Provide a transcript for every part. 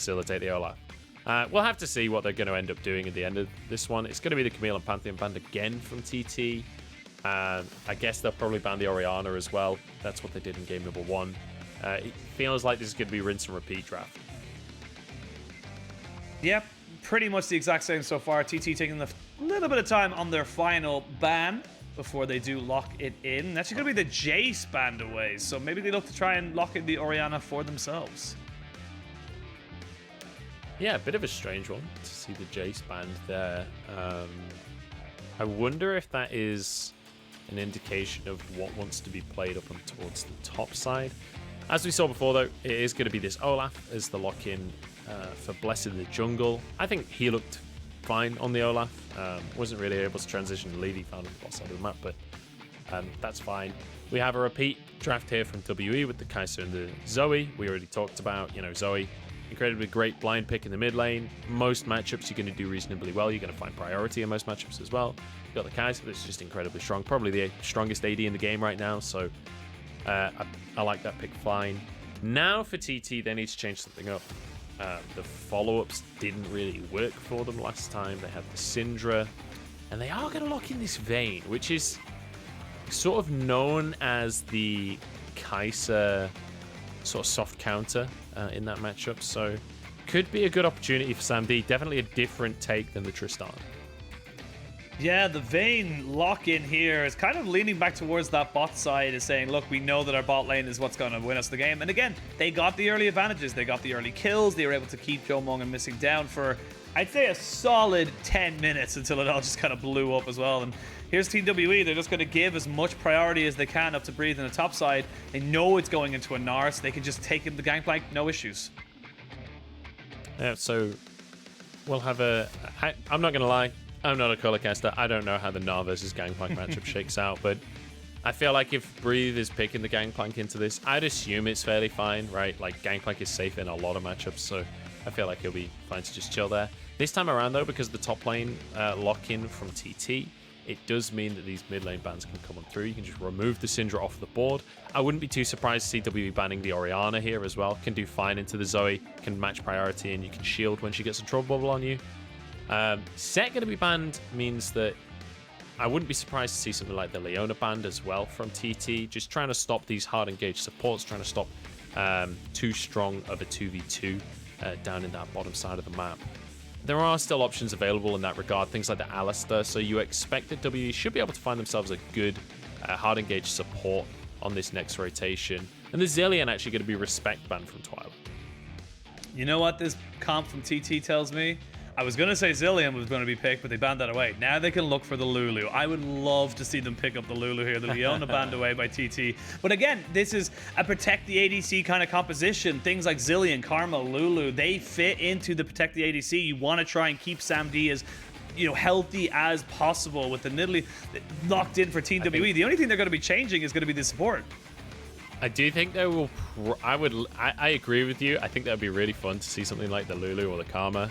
facilitate the Olaf. We'll have to see what they're going to end up doing at the end of this one. It's going to be the Camille and Pantheon banned again from TT. I guess they'll probably ban the Orianna as well. That's what they did in game number 1. It feels like this is going to be rinse and repeat draft. Yep, pretty much the exact same so far. TT taking a little bit of time on their final ban before they do lock it in. That's going to be the Jace banned away, so maybe they look to try and lock in the Orianna for themselves. Yeah, a bit of a strange one to see the Jace banned there. I wonder if that is an indication of what wants to be played up on towards the top side. As we saw before, though, it is going to be this Olaf as the lock-in for Blessed in the Jungle. I think he looked fine on the Olaf. Wasn't really able to transition to lead. He found on the bottom side of the map, but that's fine. We have a repeat draft here from WE with the Kai'Sa and the Zoe. We already talked about, Zoe. Incredibly great blind pick in the mid lane. Most matchups you're going to do reasonably well. You're going to find priority in most matchups as well. You've got the Kai'Sa that's just incredibly strong. Probably the strongest AD in the game right now. So I like that pick fine. Now for TT, they need to change something up. The follow-ups didn't really work for them last time. They had the Syndra. And they are going to lock in this Vayne, which is sort of known as the Kai'Sa sort of soft counter in that matchup, so could be a good opportunity for Sam D. Definitely a different take than the Tristan. Yeah, the Vayne lock-in here is kind of leaning back towards that bot side, is saying, look, we know that our bot lane is what's going to win us the game. And again, they got the early advantages. They got the early kills. They were able to keep Jiumeng and Missing down for, I'd say, a solid 10 minutes until it all just kind of blew up as well. And here's Team WE. They're just going to give as much priority as they can up to Breathe in the top side. They know it's going into a Gnar, so they can just take in the gangplank, no issues. Yeah, so we'll have I'm not going to lie. I'm not a color caster. I don't know how the Gnar versus Gangplank matchup shakes out, but I feel like if Breathe is picking the Gangplank into this, I'd assume it's fairly fine, right? Like, Gangplank is safe in a lot of matchups, so I feel like he'll be fine to just chill there. This time around, though, because the top lane lock-in from TT, it does mean that these mid lane bans can come on through. You can just remove the Syndra off the board. I wouldn't be too surprised to see WE banning the Orianna here as well. Can do fine into the Zoe, can match priority, and you can shield when she gets a trouble bubble on you. Set going to be banned means that I wouldn't be surprised to see something like the Leona banned as well from TT. Just trying to stop these hard engaged supports, trying to stop too strong of a 2v2 down in that bottom side of the map. There are still options available in that regard, things like the Alistair, so you expect that WE should be able to find themselves a good hard engaged support on this next rotation. And the Zilean actually going to be respect banned from Twila. You know what this comp from TT tells me? I was going to say Zilean was going to be picked, but they banned that away. Now they can look for the Lulu. I would love to see them pick up the Lulu here. The Leona banned away by TT. But again, this is a protect the ADC kind of composition. Things like Zilean, Karma, Lulu, they fit into the protect the ADC. You want to try and keep Sam D as healthy as possible with the Nidalee locked in for Team WE. The only thing they're going to be changing is going to be the support. I do think they will. I agree with you. I think that would be really fun to see something like the Lulu or the Karma.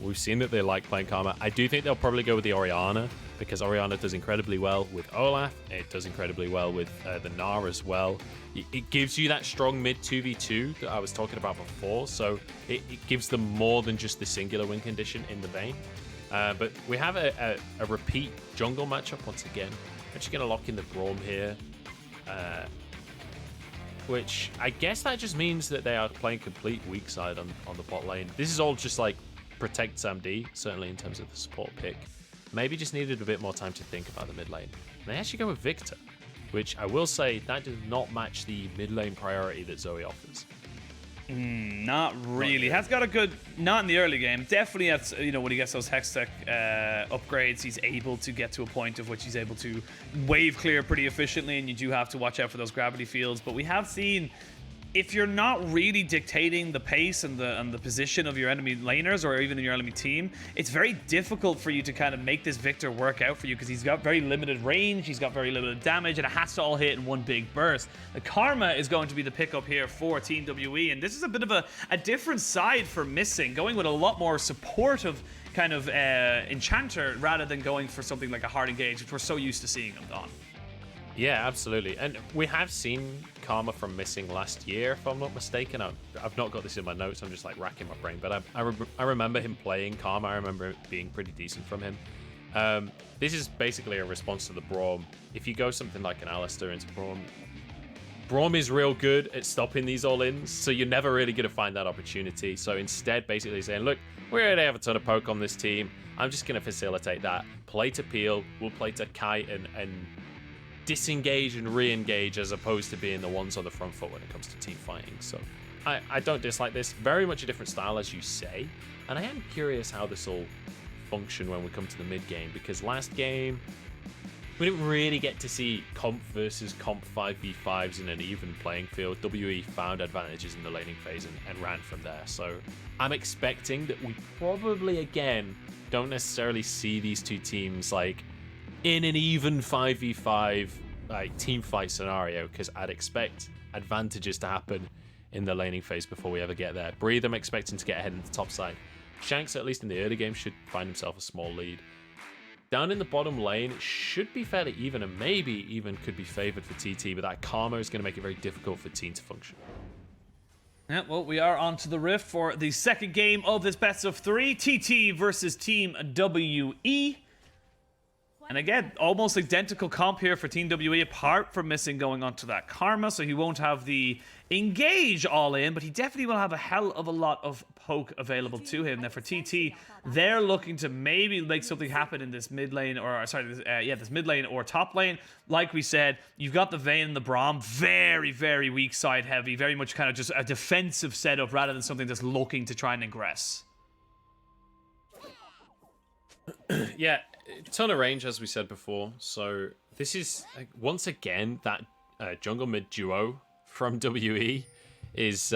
We've seen that they like playing Karma. I do think they'll probably go with the Orianna because Orianna does incredibly well with Olaf. It does incredibly well with the Gnar as well. It gives you that strong mid 2v2 that I was talking about before. So it gives them more than just the singular win condition in the Vayne. But we have a repeat jungle matchup once again. Actually going to lock in the Braum here. Which I guess that just means that they are playing complete weak side on the bot lane. This is all just like protect Sam D, certainly in terms of the support pick. Maybe just needed a bit more time to think about the mid lane. And they actually go with Victor, which I will say that does not match the mid lane priority that Zoe offers. Not really. Has got a good, not in the early game. Definitely at, when he gets those Hextech upgrades, he's able to get to a point of which he's able to wave clear pretty efficiently, and you do have to watch out for those gravity fields. But we have seen, if you're not really dictating the pace and the position of your enemy laners or even in your enemy team, it's very difficult for you to kind of make this Victor work out for you because he's got very limited range, he's got very limited damage, and it has to all hit in one big burst. The Karma is going to be the pickup here for Team WE, and this is a bit of a different side for Missing, going with a lot more supportive kind of enchanter rather than going for something like a hard engage, which we're so used to seeing him on. Yeah, absolutely. And we have seen Karma from Missing last year, if I'm not mistaken. I've not got this in my notes. I'm just like racking my brain. But I remember him playing Karma. I remember it being pretty decent from him. This is basically a response to the Braum. If you go something like an Alistair into Braum is real good at stopping these all-ins, so you're never really going to find that opportunity. So instead, basically saying, look, we already have a ton of poke on this team. I'm just going to facilitate that. Play to peel. We'll play to kite and disengage and re-engage as opposed to being the ones on the front foot when it comes to team fighting. So I don't dislike this. Very much a different style, as you say. And I am curious how this will function when we come to the mid-game, because last game, we didn't really get to see comp versus comp 5v5s in an even playing field. WE found advantages in the laning phase and ran from there. So I'm expecting that we probably, again, don't necessarily see these two teams like in an even 5v5 like team fight scenario, because I'd expect advantages to happen in the laning phase before we ever get there. Breathe, I'm expecting to get ahead in the top side. Shanks, at least in the early game, should find himself a small lead. Down in the bottom lane, it should be fairly even, and maybe even could be favored for TT, but that Karma is going to make it very difficult for Teeen to function. Yeah, well, we are on to the Rift for the second game of this best of 3. TT versus Team WE. And again, almost identical comp here for Team WE, apart from Missing going on to that Karma, so he won't have the engage all in, but he definitely will have a hell of a lot of poke available to him. Now for TT, they're looking to maybe make something happen in this mid lane, or sorry, this mid lane or top lane. Like we said, you've got the Vayne and the Braum, very, very weak side heavy, very much kind of just a defensive setup rather than something that's looking to try and ingress. Yeah, ton of range, as we said before. So this is, once again, that jungle mid duo from WE is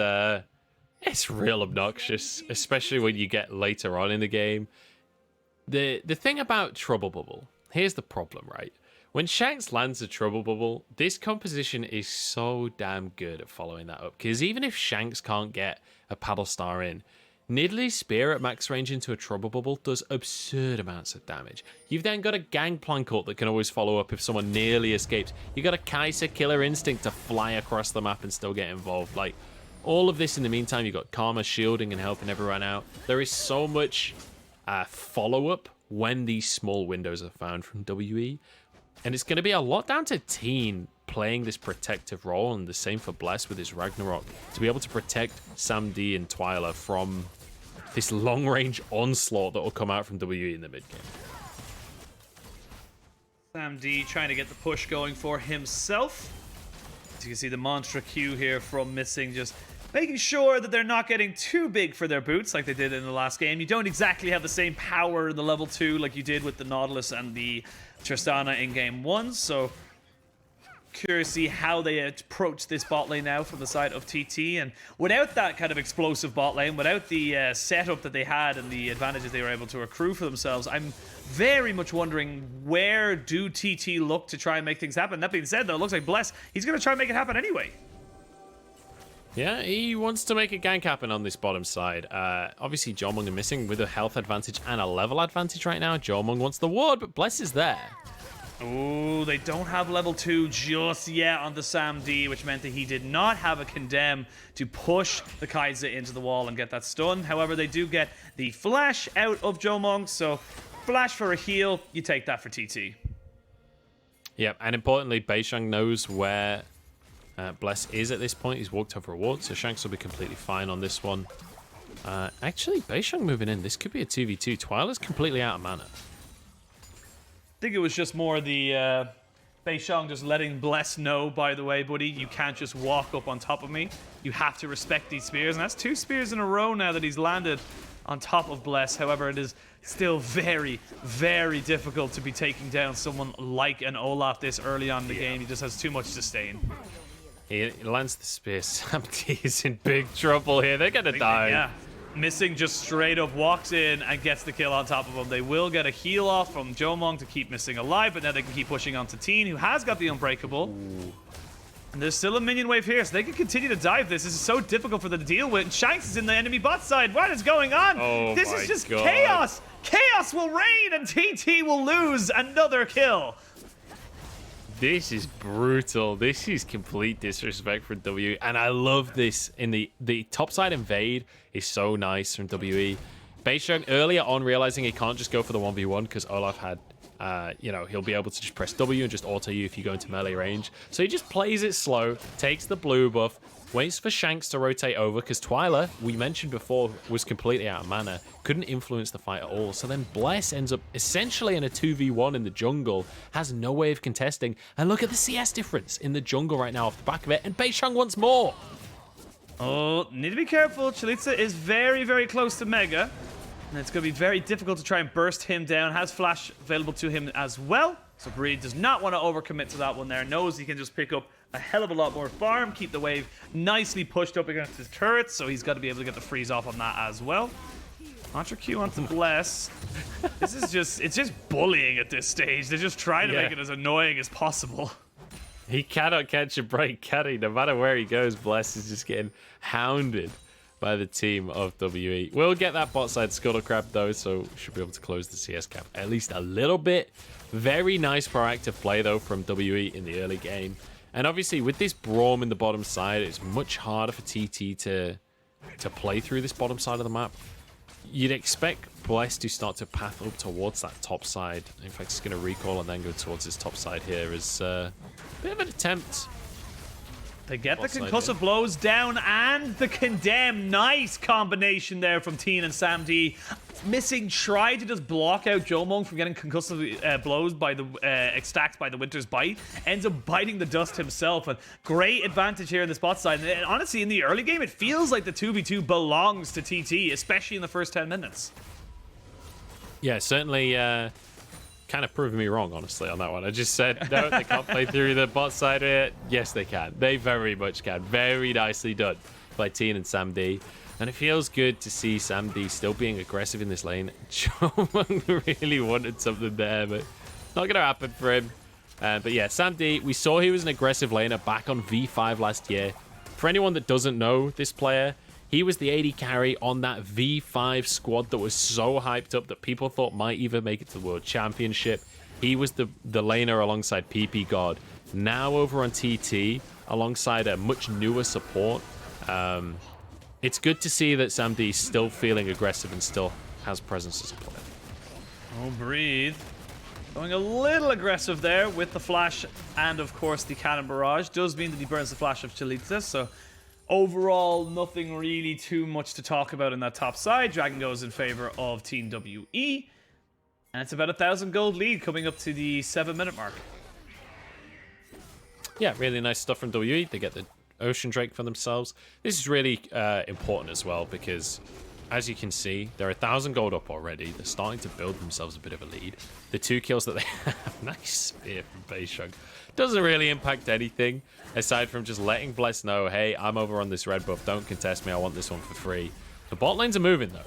it's real obnoxious, especially when you get later on in the game. The thing about Trouble Bubble, here's the problem, right? When Shanks lands a Trouble Bubble, this composition is so damn good at following that up, because even if Shanks can't get a Paddle Star in, Nidalee Spear at max range into a Trouble Bubble does absurd amounts of damage. You've then got a Gangplank ult that can always follow up if someone nearly escapes. You've got a Kai'Sa Killer Instinct to fly across the map and still get involved. Like, all of this in the meantime, you've got Karma shielding and helping everyone out. There is so much follow-up when these small windows are found from WE. And it's going to be a lot down to Teeen playing this protective role, and the same for Bless with his Ragnarok, to be able to protect Sam D and Twila from this long-range onslaught that will come out from WE in the mid-game. Sam D trying to get the push going for himself. As you can see, the Mantra Q here from Missing, just making sure that they're not getting too big for their boots like they did in the last game. You don't exactly have the same power in the level 2 like you did with the Nautilus and the Tristana in game 1, so curious to see how they approach this bot lane now from the side of TT. And without that kind of explosive bot lane, without the setup that they had and the advantages they were able to accrue for themselves, I'm very much wondering, where do TT look to try and make things happen? That being said, though, it looks like Bless, he's going to try and make it happen anyway. Yeah, he wants to make a gank happen on this bottom side. Obviously, Jiumeng are Missing with a health advantage and a level advantage right now. Jiumeng wants the ward, but Bless is there. Oh, they don't have level 2 just yet on the Sam D, which meant that he did not have a Condemn to push the Kai'Sa into the wall and get that stun. However, they do get the flash out of Jiumeng, so flash for a heal, you take that for TT. Yeah, and importantly, Beishang knows where Bless is at this point. He's walked over a ward, so Shanks will be completely fine on this one. Actually, Beishang moving in. This could be a 2v2. Twila's completely out of mana. I think it was just more the Beishang just letting Bless know, by the way, buddy, you can't just walk up on top of me. You have to respect these spears. And that's 2 spears in a row now that he's landed on top of Bless. However, it is still very, very difficult to be taking down someone like an Olaf this early on in the game. He just has too much sustain. He lands the spear. Sam D is in big trouble here. They're going to die. Yeah. Missing just straight up walks in and gets the kill on top of him. They will get a heal off from Jiumeng to keep Missing alive, but now they can keep pushing on to Teeen, who has got the Unbreakable. Ooh. And there's still a minion wave here, so they can continue to dive this. This is so difficult for them to deal with. And Shanks is in the enemy bot side. What is going on? Oh, this is just God. chaos. Chaos will reign, and TT will lose another kill. This is brutal. This is complete disrespect from WE. And I love this. In the topside invade is so nice from WE. Beishang earlier on realizing he can't just go for the 1v1 because Olaf had, you know, he'll be able to just press W and just auto you if you go into melee range. So he just plays it slow, takes the blue buff, waits for Shanks to rotate over because Twila, we mentioned before, was completely out of mana, couldn't influence the fight at all. So then Bless ends up essentially in a 2v1 in the jungle, has no way of contesting. And look at the CS difference in the jungle right now off the back of it. And Beishang wants more. Oh, need to be careful. Chelizi is very, very close to Mega. And it's going to be very difficult to try and burst him down. Has flash available to him as well. So Breed does not want to overcommit to that one there. Knows he can just pick up a hell of a lot more farm. Keep the wave nicely pushed up against his turrets. So he's got to be able to get the freeze off on that as well. Launcher Q onto Bless. This is just, it's just bullying at this stage. They're just trying to make it as annoying as possible. He cannot catch a break, can he? No matter where he goes, Bless is just getting hounded by the team of WE. We'll get that bot side scuttle crab though, so should be able to close the CS cap at least a little bit. Very nice proactive play though from WE in the early game. And obviously with this Braum in the bottom side, it's much harder for TT to play through this bottom side of the map. You'd expect Bless to start to path up towards that top side. In fact, he's going to recall and then go towards his top side here as a bit of an attempt. They get the concussive blows down and the condemn. Nice combination there from Teeen and Sam D. Missing, tried to just block out Jiumeng from getting concussive blows by the stacked by the Winter's Bite. Ends up biting the dust himself. And great advantage here in the spot side. And honestly, in the early game, it feels like the 2v2 belongs to TT, especially in the first 10 minutes. Yeah, certainly kind of proving me wrong, honestly, on that one. I just said, no, they can't play through the bot side of it. Yes, they can. They very much can. Very nicely done by Teeen and Sam D. And it feels good to see Sam D still being aggressive in this lane. Jiumeng really wanted something there, but not going to happen for him. But yeah, Sam D, we saw he was an aggressive laner back on V5 last year. For anyone that doesn't know this player, he was the AD carry on that V5 squad that was so hyped up that people thought might even make it to the World Championship. He was the laner alongside PP God. Now over on TT, alongside a much newer support. It's good to see that Sam D is still feeling aggressive and still has presence as a player. Oh, Breathe. Going a little aggressive there with the flash and, of course, the cannon barrage. Does mean that he burns the flash of Chelizi, so overall, nothing really too much to talk about in that top side. Dragon goes in favor of Team WE. And it's about 1,000 gold lead coming up to the 7-minute mark. Yeah, really nice stuff from WE. They get the Ocean Drake for themselves. This is really important as well because, as you can see, they're 1,000 gold up already. They're starting to build themselves a bit of a lead. The 2 kills that they have, nice spear from Beishang, doesn't really impact anything aside from just letting Bless know, hey, I'm over on this red buff. Don't contest me. I want this one for free. The bot lanes are moving though.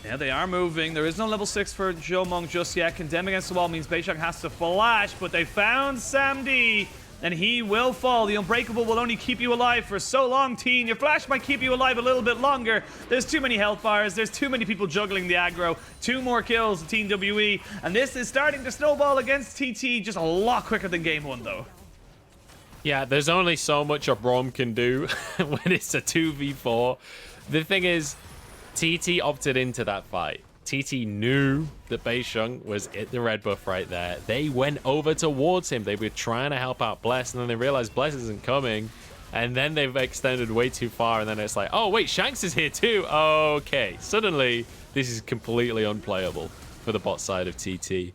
Yeah, they are moving. There is no level 6 for Jiumeng just yet. Condemn against the wall means Beishang has to flash, but they found Sam D. And he will fall. The Unbreakable will only keep you alive for so long, Teen. Your flash might keep you alive a little bit longer. There's too many health bars. There's too many people juggling the aggro. 2 more kills to Team WE. And this is starting to snowball against TT just a lot quicker than game 1, though. Yeah, there's only so much a Braum can do when it's a 2v4. The thing is, TT opted into that fight. TT knew that Beishang was at the red buff right there. They went over towards him. They were trying to help out Bless, and then they realized Bless isn't coming. And then they've extended way too far, and then it's like, oh, wait, Shanks is here too. Okay, suddenly this is completely unplayable for the bot side of TT.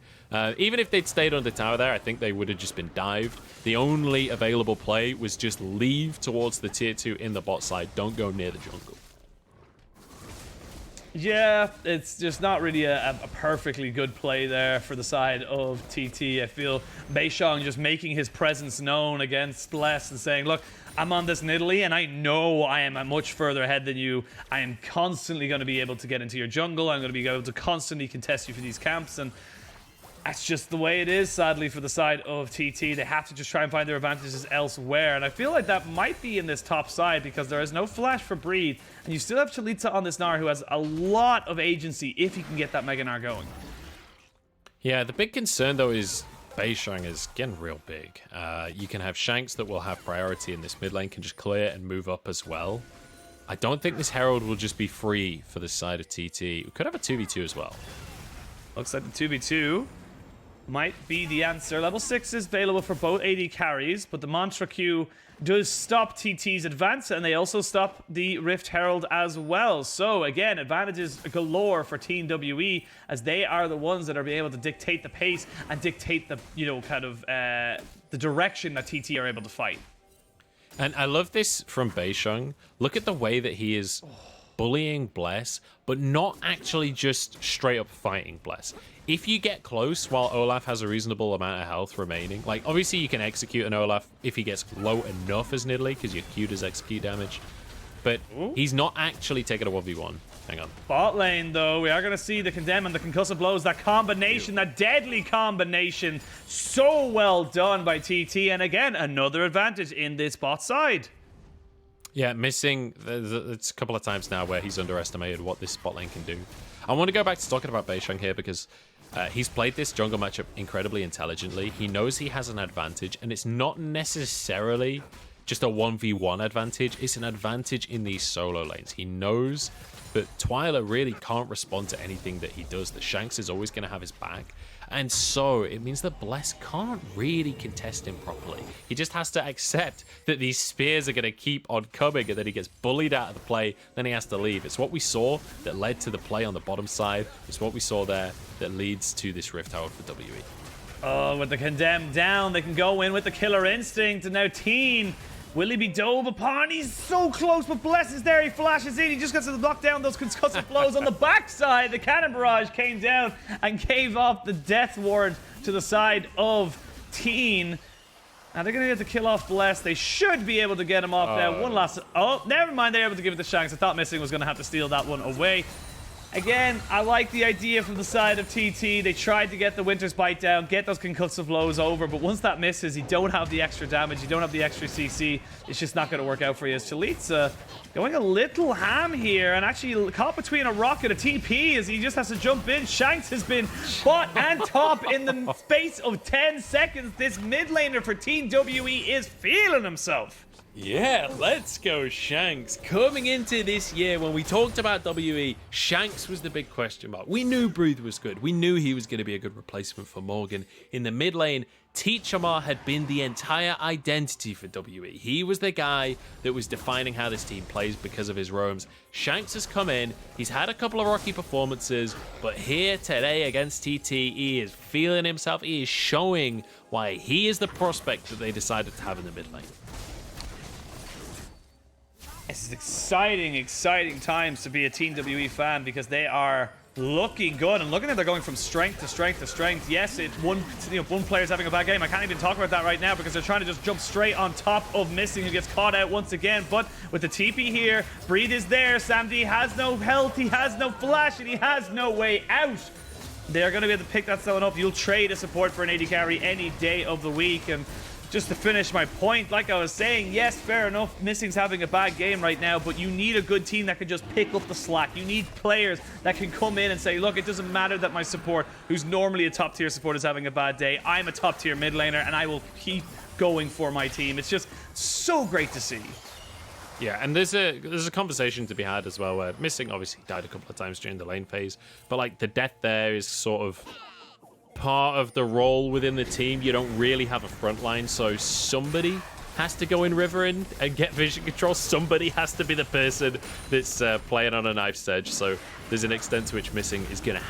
Even if they'd stayed under tower there, I think they would have just been dived. The only available play was just leave towards the tier 2 in the bot side. Don't go near the jungle. Yeah, it's just not really a perfectly good play there for the side of TT. I feel Beishang just making his presence known against Bless and saying, look, I'm on this Nidalee and I know I am much further ahead than you. I am constantly going to be able to get into your jungle. I'm going to be able to constantly contest you for these camps. And that's just the way it is, sadly, for the side of TT. They have to just try and find their advantages elsewhere. And I feel like that might be in this top side because there is no flash for Breed. And you still have Chelizi on this Gnar who has a lot of agency if he can get that Mega Gnar going. Yeah, the big concern, though, is Beishang is getting real big. You can have Shanks that will have priority in this mid lane, can just clear and move up as well. I don't think this Herald will just be free for the side of TT. We could have a 2v2 as well. Looks like the 2v2 might be the answer. Level 6 is available for both AD carries, but the Mantra Q does stop TT's advance, and they also stop the Rift Herald as well. So again, advantages galore for Team WE, as they are the ones that are being able to dictate the pace and dictate the, you know, kind of the direction that TT are able to fight. And I love this from Beishang. Look at the way that he is bullying Bless, but not actually just straight up fighting Bless. If you get close while Olaf has a reasonable amount of health remaining, like obviously you can execute an Olaf if he gets low enough as Nidalee, because your Q does execute damage, but he's not actually taking a 1v1. Hang on. Bot lane, though, we are going to see the Condemn and the Concussive Blows. That combination, that deadly combination, so well done by TT. And again, another advantage in this bot side. Yeah, missing. It's a couple of times now where he's underestimated what this bot lane can do. I want to go back to talking about Beishang here because he's played this jungle matchup incredibly intelligently. He knows he has an advantage, and it's not necessarily just a 1v1 advantage. It's an advantage in these solo lanes. He knows that Twila really can't respond to anything that he does, that Shanks is always going to have his back. And so it means that Bless can't really contest him properly. He just has to accept that these spears are going to keep on coming and that he gets bullied out of the play, then he has to leave. It's what we saw that led to the play on the bottom side. It's what we saw there that leads to this Rift Herald for WE. Oh, with the Condemned down, they can go in with the Killer Instinct, and now Teen, will he be dove upon? He's so close, but Bless is there. He flashes in. He just gets to knock down those concussive blows on the backside. The cannon barrage came down and gave off the death ward to the side of Teen. And they're going to get to kill off Bless. They should be able to get him off now. One last... Oh, never mind. They're able to give it to Shanks. I thought Missing was going to have to steal that one away. Again, I like the idea from the side of TT. They tried to get the Winter's Bite down, get those concussive blows over, but once that misses, you don't have the extra damage, you don't have the extra CC. It's just not going to work out for you. Chelizi going a little ham here, and actually caught between a rock and a TP as he just has to jump in. Shanks has been bot and top in the space of 10 seconds. This mid laner for Team WE is feeling himself. Yeah, let's go Shanks. Coming into this year, when we talked about WE, Shanks was the big question mark. We knew Breathe was good. We knew he was going to be a good replacement for Morgan. In the mid lane, Teechamar had been the entire identity for WE. He was the guy that was defining how this team plays because of his roams. Shanks has come in. He's had a couple of rocky performances, but here today against TT, he is feeling himself. He is showing why he is the prospect that they decided to have in the mid lane. This is exciting, exciting times to be a Team WE fan because they are looking good. And looking at they're going from strength to strength to strength. Yes, it's one player's having a bad game. I can't even talk about that right now because they're trying to just jump straight on top of Missing, who gets caught out once again. But with the TP here, Breathe is there. Samdi has no health, he has no flash, and he has no way out. They're going to be able to pick that selling up. You'll trade a support for an AD carry any day of the week. And just to finish my point, like I was saying, yes, fair enough, Missing's having a bad game right now, but you need a good team that can just pick up the slack. You need players that can come in and say, look, it doesn't matter that my support, who's normally a top tier support, is having a bad day. I'm a top tier mid laner, and I will keep going for my team. It's just so great to see. Yeah, and there's a conversation to be had as well where Missing obviously died a couple of times during the lane phase, but like the death there is sort of part of the role within the team. You don't really have a front line, so somebody has to go in river and get vision control. Somebody has to be the person that's playing on a knife's edge. So there's an extent to which Missing is going to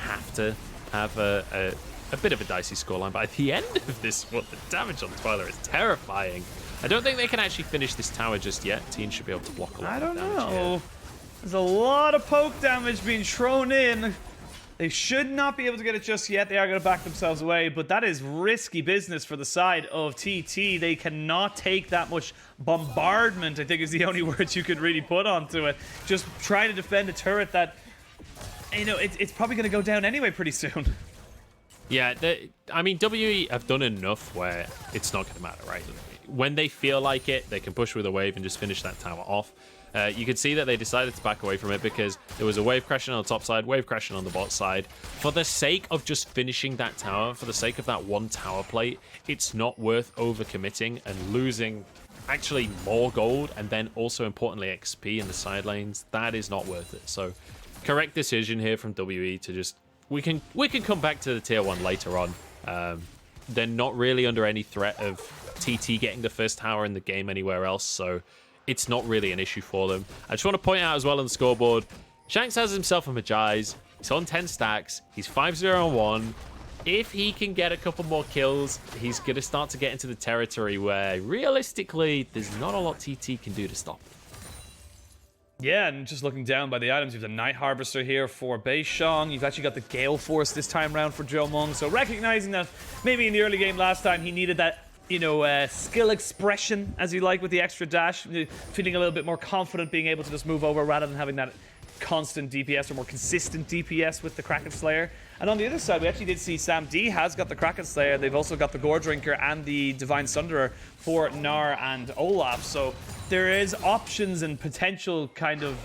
have a bit of a dicey scoreline. But at the end of this, the damage on Twila is terrifying. I don't think they can actually finish this tower just yet. Teen should be able to block a lot of damage. I don't know. Here. There's a lot of poke damage being thrown in. They should not be able to get it just yet. They are going to back themselves away, but that is risky business for the side of TT. They cannot take that much bombardment, I think is the only word you could really put onto it. Just trying to defend a turret that, you know, it's probably going to go down anyway pretty soon. Yeah, I mean, WE have done enough where it's not going to matter, right? When they feel like it, they can push with a wave and just finish that tower off. You could see that they decided to back away from it because there was a wave crashing on the top side, wave crashing on the bot side. For the sake of just finishing that tower, for the sake of that one tower plate, it's not worth overcommitting and losing actually more gold and then also importantly XP in the side lanes. That is not worth it. So correct decision here from WE to just we can come back to the tier 1 later on. They're not really under any threat of TT getting the first tower in the game anywhere else, so it's not really an issue for them. I just want to point out as well on the scoreboard, Shanks has himself a Magi's. He's on 10 stacks. He's 5-0-1. If he can get a couple more kills, he's going to start to get into the territory where, realistically, there's not a lot TT can do to stop him. Yeah, and just looking down by the items, you have the Night Harvester here for Beishang. You've actually got the Gale Force this time around for Jiumeng. So recognizing that maybe in the early game last time he needed that, skill expression, as you like, with the extra dash, feeling a little bit more confident being able to just move over rather than having that constant DPS or more consistent DPS with the Kraken Slayer. And on the other side, we actually did see Sam D has got the Kraken Slayer. They've also got the Gore Drinker and the Divine Sunderer for Gnar and Olaf. So there is options and potential kind of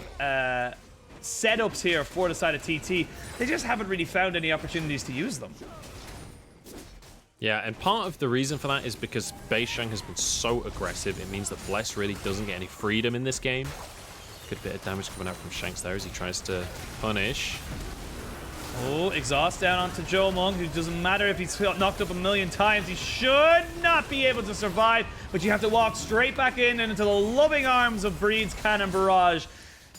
setups here for the side of TT. They just haven't really found any opportunities to use them. Yeah, and part of the reason for that is because Beishang has been so aggressive. It means that Bless really doesn't get any freedom in this game. Good bit of damage coming out from Shanks there as he tries to punish. Oh, exhaust down onto Jiumeng, who doesn't matter if he's knocked up a million times. He should not be able to survive, but you have to walk straight back in and into the loving arms of Breed's Cannon Barrage.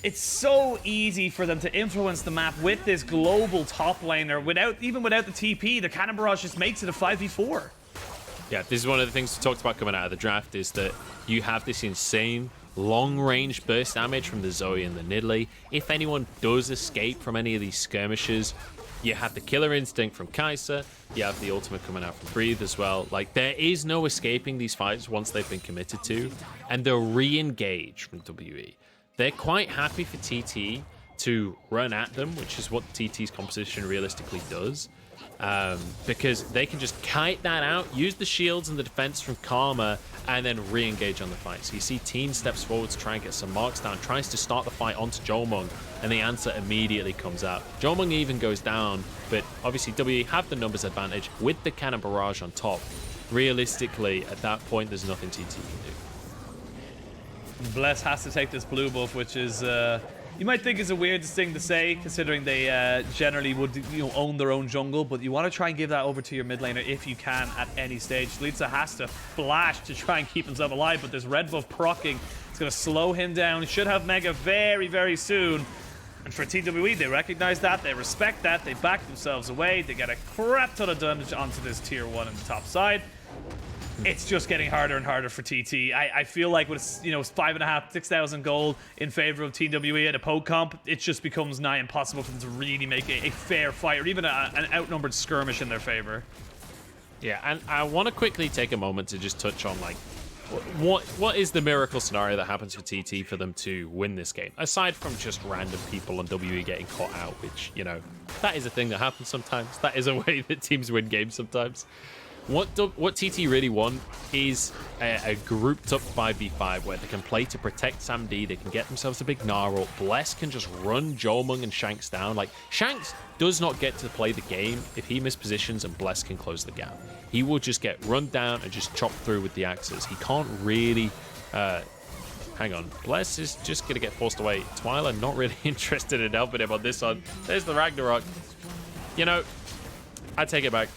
It's so easy for them to influence the map with this global top laner. Even without the TP, the Cannon Barrage just makes it a 5v4. Yeah, this is one of the things we talked about coming out of the draft, is that you have this insane long-range burst damage from the Zoe and the Nidalee. If anyone does escape from any of these skirmishes, you have the Killer Instinct from Kai'Sa, you have the ultimate coming out from Breathe as well. Like, there is no escaping these fights once they've been committed to, and they'll re-engage from WE. They're quite happy for TT to run at them, which is what TT's composition realistically does. Because they can just kite that out, use the shields and the defense from Karma, and then re-engage on the fight. So you see Teeen steps forward to try and get some marks down, tries to start the fight onto Jiumeng, and the answer immediately comes out. Jiumeng even goes down, but obviously WE have the numbers advantage with the Cannon Barrage on top. Realistically, at that point, there's nothing TT can do. Bless has to take this blue buff, which is... you might think it's a weird thing to say, considering they generally would own their own jungle, but you want to try and give that over to your mid laner if you can at any stage. Chelizi has to flash to try and keep himself alive, but this red buff proccing, it's going to slow him down. He should have Mega very, very soon. And for TWE, they recognize that, they respect that, they back themselves away, they get a crap ton of damage onto this tier 1 on the top side. It's just getting harder and harder for TT. I feel like with 5,500, 6,000 gold in favor of TWE at a poke comp, it just becomes nigh impossible for them to really make a fair fight or even an outnumbered skirmish in their favor. Yeah, and I want to quickly take a moment to just touch on like what is the miracle scenario that happens for TT for them to win this game, aside from just random people on WE getting caught out, which that is a thing that happens sometimes. That is a way that teams win games sometimes. What TT really want is a grouped up 5v5 where they can play to protect Sam D, they can get themselves a big Gnar ult, Bless can just run Jiumeng and Shanks down. Like, Shanks does not get to play the game if he mispositions and Bless can close the gap. He will just get run down and just chop through with the axes. He can't really... hang on, Bless is just going to get forced away. Twila not really interested in helping him on this one. There's the Ragnarok. I take it back.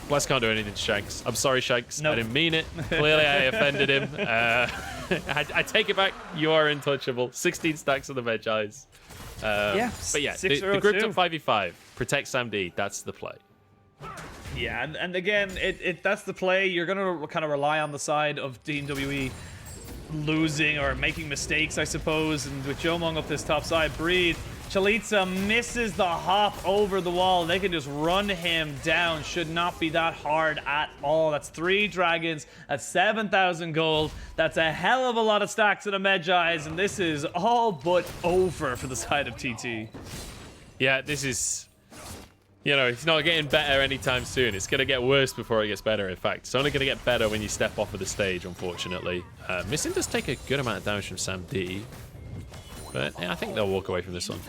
Bless can't do anything to Shanks. I'm sorry, Shanks. Nope. I didn't mean it. Clearly, I offended him. I take it back. You are untouchable. 16 stacks on the Magi's. Yeah, but yeah, the grouped up 5v5. Protect Sam D. That's the play. Yeah, and again, that's the play. You're going to kind of rely on the side of Team WE losing or making mistakes, I suppose. And with Jiumeng up this top side, Breathe. Chelizi misses the hop over the wall. They can just run him down. Should not be that hard at all. That's 3 dragons. That's 7,000 gold. That's a hell of a lot of stacks in a Magi's. And this is all but over for the side of TT. Yeah, this is... it's not getting better anytime soon. It's going to get worse before it gets better, in fact. It's only going to get better when you step off of the stage, unfortunately. Missing does take a good amount of damage from Sam D. But yeah, I think they'll walk away from this one.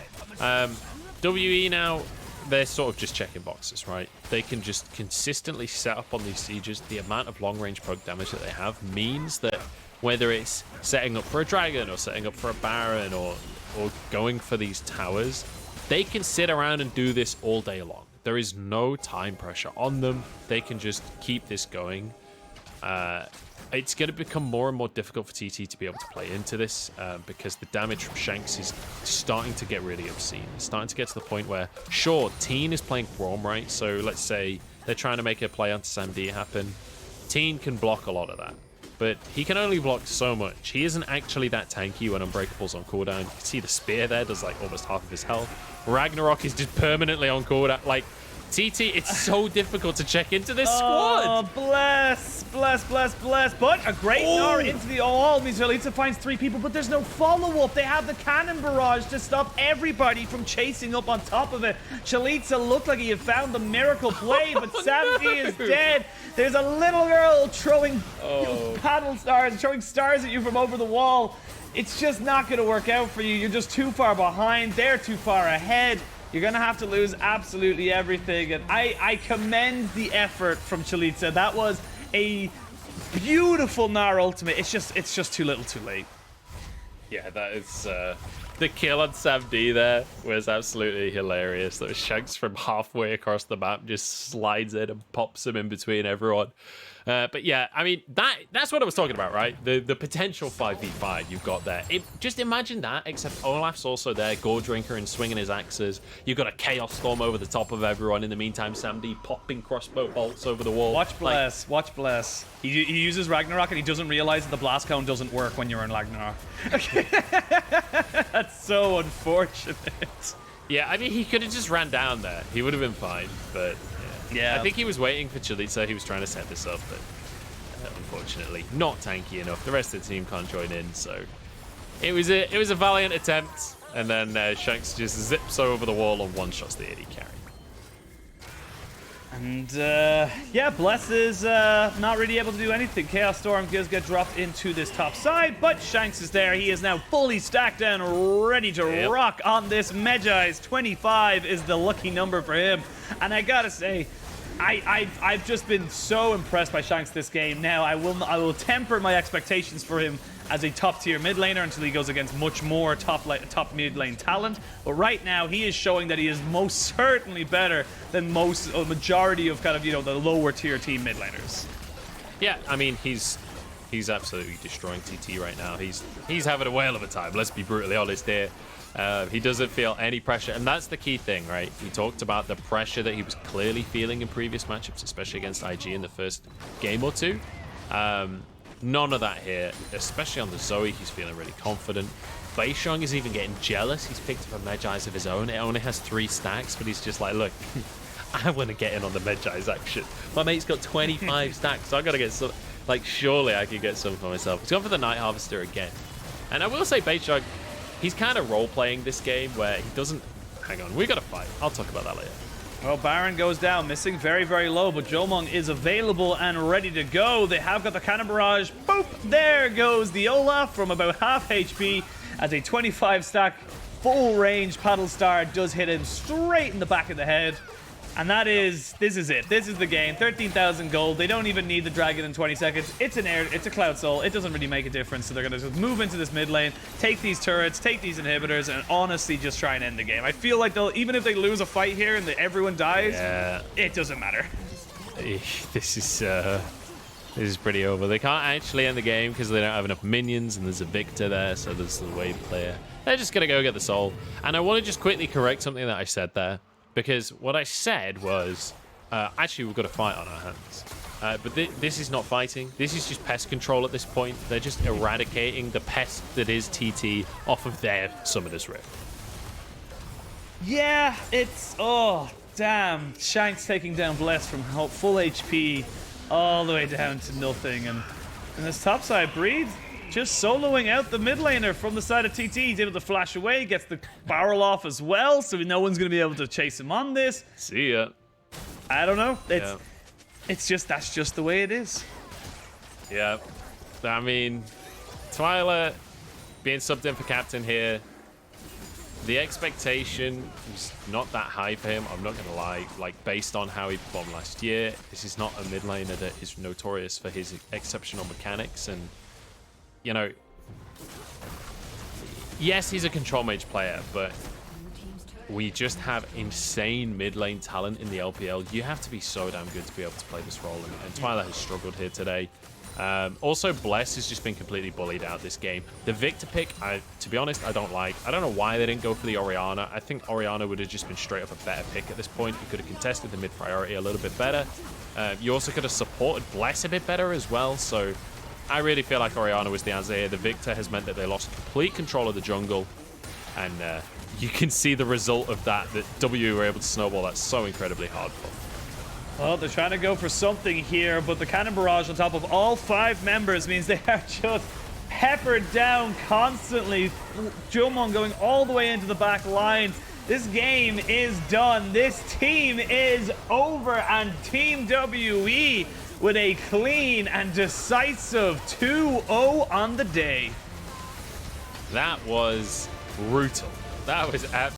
WE now, they're sort of just checking boxes, right? They can just consistently set up on these sieges. The amount of long-range poke damage that they have means that whether it's setting up for a dragon or setting up for a baron or going for these towers, they can sit around and do this all day long. There is no time pressure on them. They can just keep this going. It's going to become more and more difficult for TT to be able to play into this because the damage from Shanks is starting to get really obscene. It's starting to get to the point where, sure, Teeen is playing Braum, right? So let's say they're trying to make a play onto Sam D happen. Teeen can block a lot of that, but he can only block so much. He isn't actually that tanky when Unbreakable's on cooldown. You can see the spear there does like almost half of his health. Ragnarok is just permanently on cooldown. Like, TT, it's so difficult to check into this squad. Oh, bless. But a great Gnar into the all means Chelizi finds 3 people, but there's no follow-up. They have the cannon barrage to stop everybody from chasing up on top of it. Chelizi looked like he had found the miracle play, but Sam D is dead. There's a little girl throwing paddle stars, throwing stars at you from over the wall. It's just not going to work out for you. You're just too far behind. They're too far ahead. You're going to have to lose absolutely everything. And I commend the effort from Chelizi. That was a beautiful Gnar ultimate. It's just too little too late. Yeah, that is... the kill on Sam D there was absolutely hilarious. That was Shanks from halfway across the map just slides in and pops him in between everyone. But yeah, I mean, that's what I was talking about, right? The potential 5v5 you've got there. Just imagine that, except Olaf's also there, Gore Drinker and swinging his axes. You've got a Chaos Storm over the top of everyone. In the meantime, Sam D popping crossbow bolts over the wall. Watch Bless, watch Bless. He uses Ragnarok and he doesn't realize that the blast cone doesn't work when you're in Ragnarok. That's so unfortunate. Yeah, I mean, he could have just ran down there. He would have been fine, but... Yeah, I think he was waiting for Chelizi. He was trying to set this up, but unfortunately not tanky enough. The rest of the team can't join in, so it was a valiant attempt. And then Shanks just zips over the wall and one-shots the AD carry. And yeah, Bless is not really able to do anything. Chaos Storm does get dropped into this top side, but Shanks is there. He is now fully stacked and ready to rock on this Medjai's. 25 is the lucky number for him. And I gotta say, I've just been so impressed by Shanks this game. Now I will temper my expectations for him as a top-tier mid laner until he goes against much more top mid lane talent. But right now, he is showing that he is most certainly better than majority of kind of, you know, the lower tier team mid laners. Yeah, I mean, he's absolutely destroying TT right now. He's having a whale of a time. Let's be brutally honest here. He doesn't feel any pressure, and that's the key thing, right? He talked about the pressure that he was clearly feeling in previous matchups, especially against IG in the first game or two. None of that here, especially on the Zoe. He's feeling really confident. Beishang is even getting jealous. He's picked up a Medjai's of his own. It only has 3 stacks, but he's just like, look, I want to get in on the Medjai's action. My mate's got 25 stacks, so I got to get some. Like, surely I could get some for myself. He's gone for the Night Harvester again. And I will say, Beishang, he's kind of role-playing this game where he doesn't... Hang on, we got to fight. I'll talk about that later. Well, Baron goes down, missing very, very low, but Jiumeng is available and ready to go. They have got the cannon barrage. Boop! There goes the Olaf from about half HP as a 25 stack full range paddle star does hit him straight in the back of the head. And that is, this is it. This is the game. 13,000 gold. They don't even need the dragon in 20 seconds. It's a Cloud Soul. It doesn't really make a difference. So they're going to just move into this mid lane, take these turrets, take these inhibitors, and honestly just try and end the game. I feel like they'll, even if they lose a fight here and everyone dies, it doesn't matter. This is pretty over. They can't actually end the game because they don't have enough minions, and there's a Victor there, so there's the wave player. They're just going to go get the soul. And I want to just quickly correct something that I said there. Because what I said was, actually, we've got a fight on our hands. But this is not fighting. This is just pest control at this point. They're just eradicating the pest that is TT off of their Summoner's Rift. Yeah, it's... Oh, damn. Shanks taking down Bless from full HP all the way down to nothing. And this topside Breed just soloing out the mid laner from the side of TT. He's able to flash away, gets the barrel off as well, so no one's going to be able to chase him on this. See ya. I don't know. It's just, that's just the way it is. Yeah. I mean, Twila being subbed in for captain here. the expectation was not that high for him. I'm not going to lie. Like, based on how he performed last year, this is not a mid laner that is notorious for his exceptional mechanics. And, you know, yes, he's a control mage player, but we just have insane mid lane talent in the LPL. You have to be so damn good to be able to play this role, and Twila has struggled here today. Also, Bless has just been completely bullied out this game. The Victor pick, to be honest, I don't like. I don't know why they didn't go for the Orianna. I think Orianna would have just been straight up a better pick at this point. You could have contested the mid priority a little bit better. You also could have supported Bless a bit better as well, so I really feel like Orianna was the answer here. The Victor has meant that they lost complete control of the jungle, and you can see the result of that W were able to snowball that so incredibly hard for. Well, they're trying to go for something here, but the cannon barrage on top of all 5 members means they are just peppered down constantly. Jiumeng going all the way into the back line. This game is done. This team is over, and Team WE with a clean and decisive 2-0 on the day. That was brutal. That was